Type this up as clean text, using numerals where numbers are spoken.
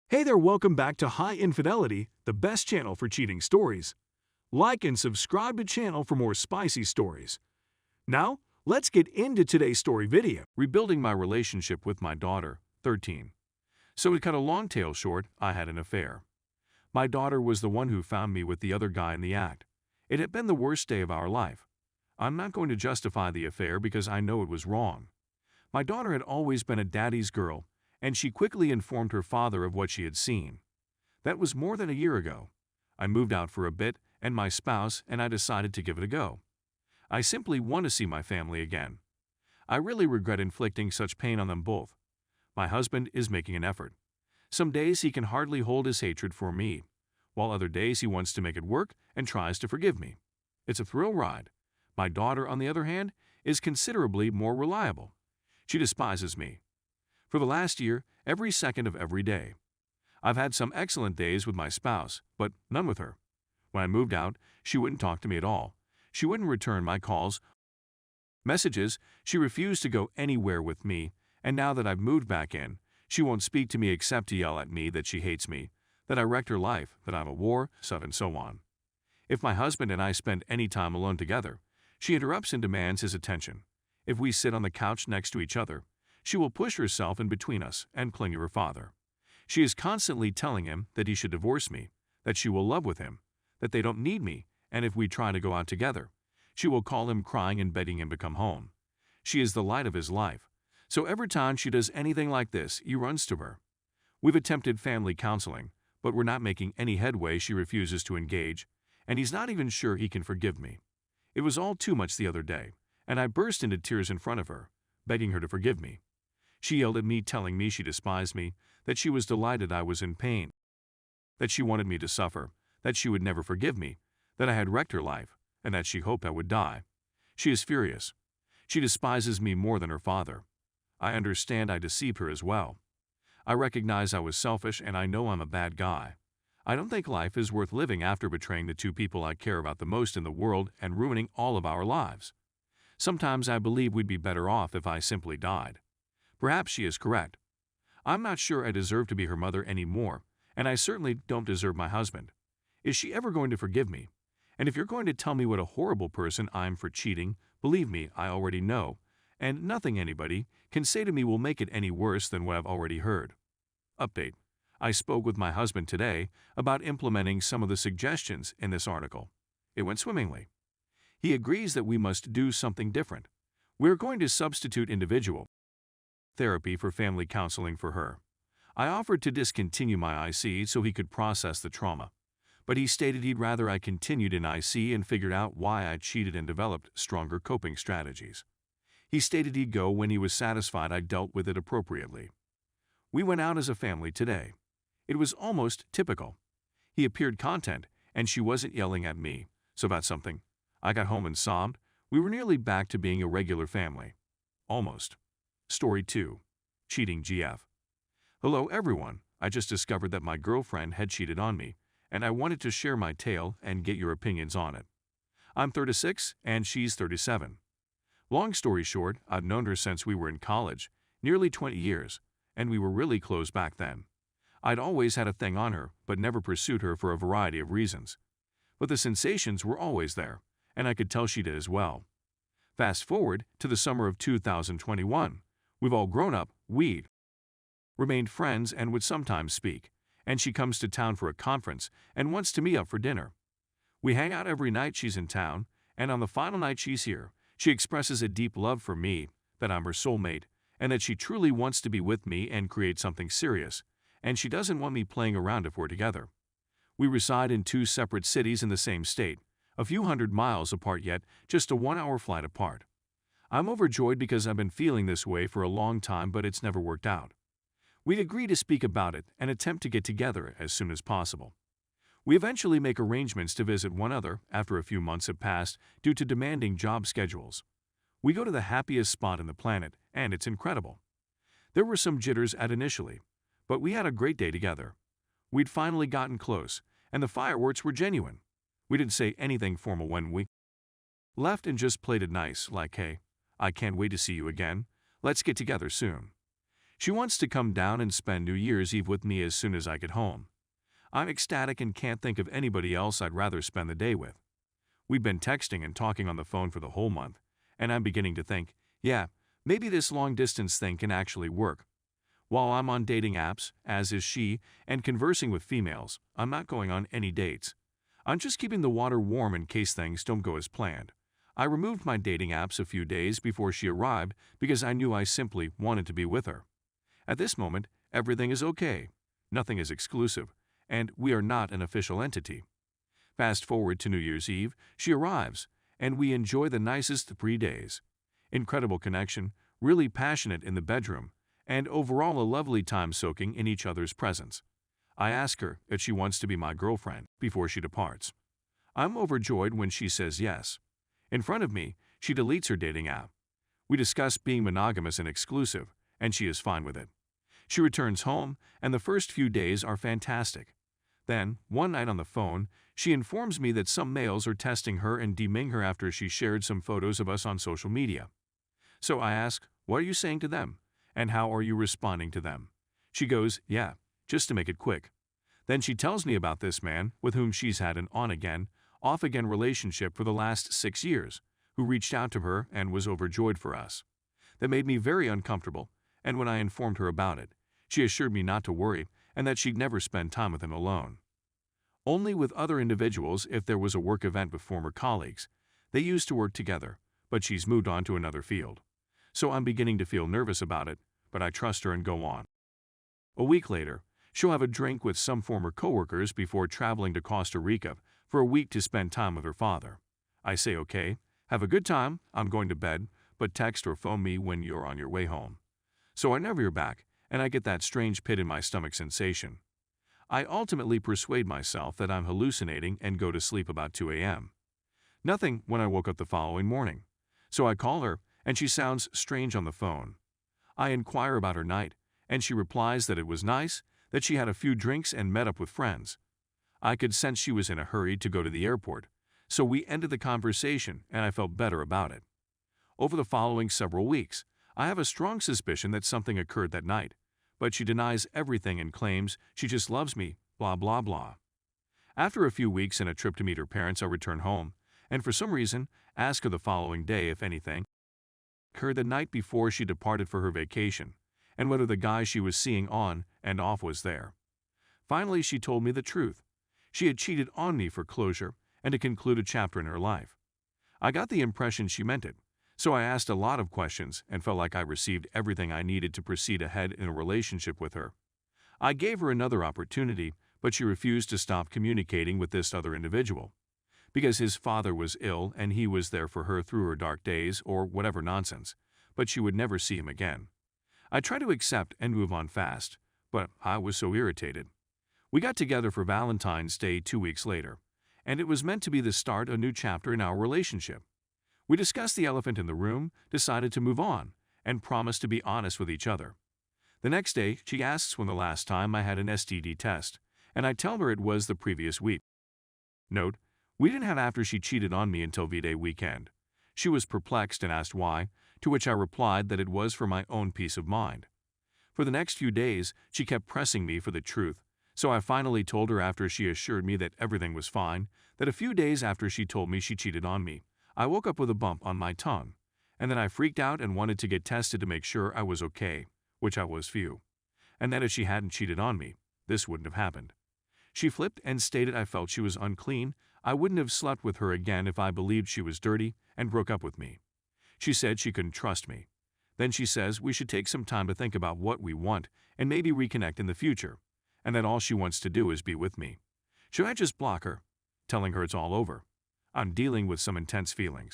Hey there, welcome back to High Infidelity, the best channel for cheating stories. Like and subscribe to channel for more spicy stories. Now, let's get into today's story video. Rebuilding my relationship with my daughter, 13. So to cut a long tale short, I had an affair. My daughter was the one who found me with the other guy in the act. It had been the worst day of our life. I'm not going to justify the affair because I know it was wrong. My daughter had always been a daddy's girl, and she quickly informed her father of what she had seen. That was more than a year ago. I moved out for a bit, and my spouse and I decided to give it a go. I simply want to see my family again. I really regret inflicting such pain on them both. My husband is making an effort. Some days he can hardly hold his hatred for me, while other days he wants to make it work and tries to forgive me. It's a thrill ride. My daughter, on the other hand, is considerably more reliable. She despises me. For the last year, every second of every day. I've had some excellent days with my spouse, but none with her. When I moved out, she wouldn't talk to me at all. She wouldn't return my calls, messages. She refused to go anywhere with me, and now that I've moved back in, she won't speak to me except to yell at me that she hates me, that I wrecked her life, that I'm a war, and so on. If my husband and I spend any time alone together, she interrupts and demands his attention. If we sit on the couch next to each other, she will push herself in between us and cling to her father. She is constantly telling him that he should divorce me, that she will love with him, that they don't need me, and if we try to go out together, she will call him crying and begging him to come home. She is the light of his life, so every time she does anything like this, he runs to her. We've attempted family counseling, but we're not making any headway. She refuses to engage, and he's not even sure he can forgive me. It was all too much the other day, and I burst into tears in front of her, begging her to forgive me. She yelled at me, telling me she despised me, that she was delighted I was in pain, that she wanted me to suffer, that she would never forgive me, that I had wrecked her life, and that she hoped I would die. She is furious. She despises me more than her father. I understand I deceived her as well. I recognize I was selfish and I know I'm a bad guy. I don't think life is worth living after betraying the two people I care about the most in the world and ruining all of our lives. Sometimes I believe we'd be better off if I simply died. Perhaps she is correct. I'm not sure I deserve to be her mother anymore, and I certainly don't deserve my husband. Is she ever going to forgive me? And if you're going to tell me what a horrible person I'm for cheating, believe me, I already know, and nothing anybody can say to me will make it any worse than what I've already heard. Update. I spoke with my husband today about implementing some of the suggestions in this article. It went swimmingly. He agrees that we must do something different. We're going to substitute individual therapy for family counseling for her. I offered to discontinue my IC so he could process the trauma, but he stated he'd rather I continued in IC and figured out why I cheated and developed stronger coping strategies. He stated he'd go when he was satisfied I dealt with it appropriately. We went out as a family today. It was almost typical. He appeared content, and she wasn't yelling at me, so about something. I got home and sobbed. We were nearly back to being a regular family. Almost. Story 2. Cheating GF. Hello everyone, I just discovered that my girlfriend had cheated on me, and I wanted to share my tale and get your opinions on it. I'm 36 and she's 37. Long story short, I've known her since we were in college, nearly 20 years, and we were really close back then. I'd always had a thing on her, but never pursued her for a variety of reasons. But the sensations were always there, and I could tell she did as well. Fast forward to the summer of 2021. We've all grown up, we'd remained friends and would sometimes speak, and she comes to town for a conference and wants to meet up for dinner. We hang out every night she's in town, and on the final night she's here, she expresses a deep love for me, that I'm her soulmate, and that she truly wants to be with me and create something serious, and she doesn't want me playing around if we're together. We reside in 2 separate cities in the same state, a few hundred miles apart yet just a 1-hour flight apart. I'm overjoyed because I've been feeling this way for a long time, but it's never worked out. We'd agree to speak about it and attempt to get together as soon as possible. We eventually make arrangements to visit one another after a few months have passed due to demanding job schedules. We go to the happiest spot on the planet, and it's incredible. There were some jitters at initially, but we had a great day together. We'd finally gotten close, and the fireworks were genuine. We didn't say anything formal when we left and just played it nice, like, hey, I can't wait to see you again. Let's get together soon. She wants to come down and spend New Year's Eve with me as soon as I get home. I'm ecstatic and can't think of anybody else I'd rather spend the day with. We've been texting and talking on the phone for the whole month, and I'm beginning to think, yeah, maybe this long-distance thing can actually work. While I'm on dating apps, as is she, and conversing with females, I'm not going on any dates. I'm just keeping the water warm in case things don't go as planned. I removed my dating apps a few days before she arrived because I knew I simply wanted to be with her. At this moment, everything is okay. Nothing is exclusive, and we are not an official entity. Fast forward to New Year's Eve, she arrives, and we enjoy the nicest 3 days. Incredible connection, really passionate in the bedroom, and overall a lovely time soaking in each other's presence. I ask her if she wants to be my girlfriend before she departs. I'm overjoyed when she says yes. In front of me, she deletes her dating app. We discuss being monogamous and exclusive, and she is fine with it. She returns home, and the first few days are fantastic. Then, one night on the phone, she informs me that some males are testing her and DMing her after she shared some photos of us on social media. So I ask, what are you saying to them? And how are you responding to them? She goes, yeah, just to make it quick. Then she tells me about this man with whom she's had an on-again, off-again relationship for the last 6 years, who reached out to her and was overjoyed for us. That made me very uncomfortable, and when I informed her about it, she assured me not to worry and that she'd never spend time with him alone. Only with other individuals if there was a work event with former colleagues. They used to work together, but she's moved on to another field. So I'm beginning to feel nervous about it, but I trust her and go on. A week later, she'll have a drink with some former coworkers before traveling to Costa Rica for a week to spend time with her father. I say, okay, have a good time, I'm going to bed, but text or phone me when you're on your way home. So I never hear back, and I get that strange pit in my stomach sensation. I ultimately persuade myself that I'm hallucinating and go to sleep about 2 a.m. Nothing when I woke up the following morning. So I call her, and she sounds strange on the phone. I inquire about her night, and she replies that it was nice, that she had a few drinks and met up with friends. I could sense she was in a hurry to go to the airport, so we ended the conversation and I felt better about it. Over the following several weeks, I have a strong suspicion that something occurred that night, but she denies everything and claims she just loves me, blah blah blah. After a few weeks and a trip to meet her parents, I return home, and for some reason, ask her the following day if anything occurred the night before she departed for her vacation, and whether the guy she was seeing on and off was there. Finally, she told me the truth. She had cheated on me for closure and to conclude a chapter in her life. I got the impression she meant it, so I asked a lot of questions and felt like I received everything I needed to proceed ahead in a relationship with her. I gave her another opportunity, but she refused to stop communicating with this other individual. Because his father was ill and he was there for her through her dark days or whatever nonsense, but she would never see him again. I tried to accept and move on fast, but I was so irritated. We got together for Valentine's Day 2 weeks later, and it was meant to be the start of a new chapter in our relationship. We discussed the elephant in the room, decided to move on, and promised to be honest with each other. The next day, she asks when the last time I had an STD test, and I tell her it was the previous week. Note, we didn't have after she cheated on me until V-Day weekend. She was perplexed and asked why, to which I replied that it was for my own peace of mind. For the next few days, she kept pressing me for the truth, so I finally told her after she assured me that everything was fine, that a few days after she told me she cheated on me, I woke up with a bump on my tongue, and then I freaked out and wanted to get tested to make sure I was okay, which I was few, and that if she hadn't cheated on me, this wouldn't have happened. She flipped and stated I felt she was unclean, I wouldn't have slept with her again if I believed she was dirty, and broke up with me. She said she couldn't trust me. Then she says we should take some time to think about what we want and maybe reconnect in the future, and that all she wants to do is be with me. Should I just block her, telling her it's all over? I'm dealing with some intense feelings.